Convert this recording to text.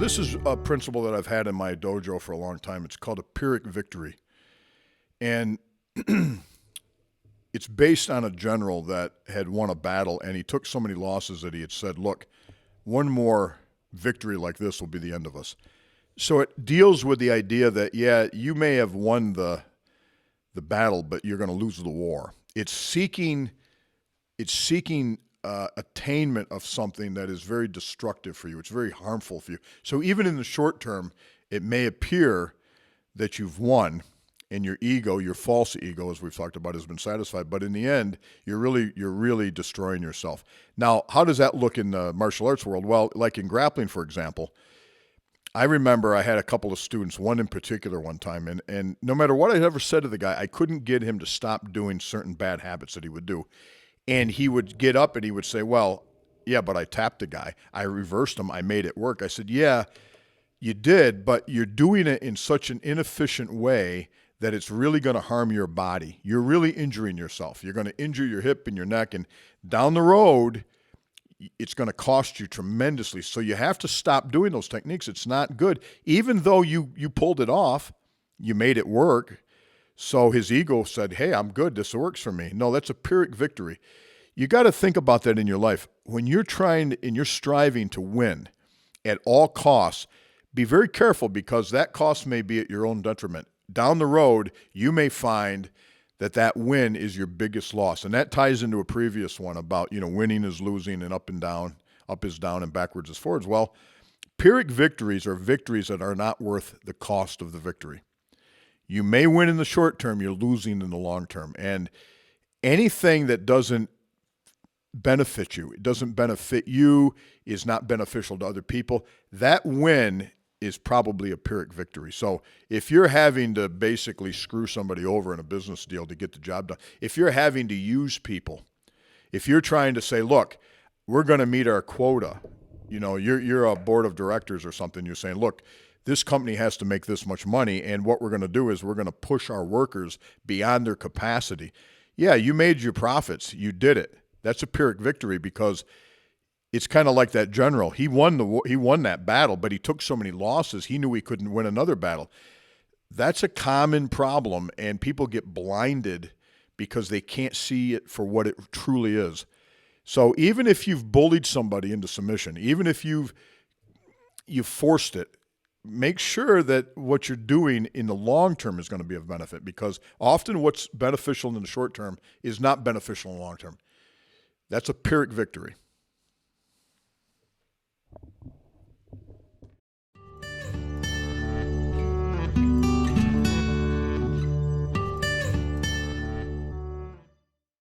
this is a principle that I've had in my dojo for a long time. It's called a Pyrrhic Victory. And it's based on a general that had won a battle, and he took so many losses that he had said, look, one more victory like this will be the end of us. So it deals with the idea that, yeah, you may have won the battle, but you're going to lose the war. It's seeking attainment of something that is very destructive for you. It's very harmful for you. So even in the short term, it may appear that you've won, and your ego, your false ego, as we've talked about, has been satisfied. But in the end, you're really destroying yourself. Now, how does that look in the martial arts world? Well, like in grappling, for example, I remember I had a couple of students, one in particular one time, and no matter what I ever said to the guy, I couldn't get him to stop doing certain bad habits that he would do. And he would get up and he would say, well, yeah, but I tapped the guy. I reversed him. I made it work. I said, yeah, you did, but you're doing it in such an inefficient way that it's really going to harm your body. You're really injuring yourself. You're going to injure your hip and your neck, and down the road, it's going to cost you tremendously. So you have to stop doing those techniques. It's not good. Even though you pulled it off, you made it work. So his ego said, hey, I'm good. This works for me. No, that's a Pyrrhic victory. You got to think about that in your life. When you're trying and you're striving to win at all costs, be very careful, because that cost may be at your own detriment. Down the road, you may find that that win is your biggest loss. And that ties into a previous one about, winning is losing and up and down, up is down and backwards is forwards. Well, Pyrrhic victories are victories that are not worth the cost of the victory. You may win in the short term, you're losing in the long term. And anything that doesn't benefit you, it doesn't benefit you, is not beneficial to other people, that win is probably a Pyrrhic victory. So if you're having to basically screw somebody over in a business deal to get the job done, if you're having to use people, if you're trying to say, look, we're going to meet our quota, you're a board of directors or something, you're saying, look, this company has to make this much money, and what we're going to do is we're going to push our workers beyond their capacity. Yeah, you made your profits. You did it. That's a Pyrrhic victory, because it's kind of like that general. He won that battle, but he took so many losses, he knew he couldn't win another battle. That's a common problem, and people get blinded because they can't see it for what it truly is. So even if you've bullied somebody into submission, even if you've forced it, make sure that what you're doing in the long term is going to be of benefit, because often what's beneficial in the short term is not beneficial in the long term. That's a Pyrrhic victory.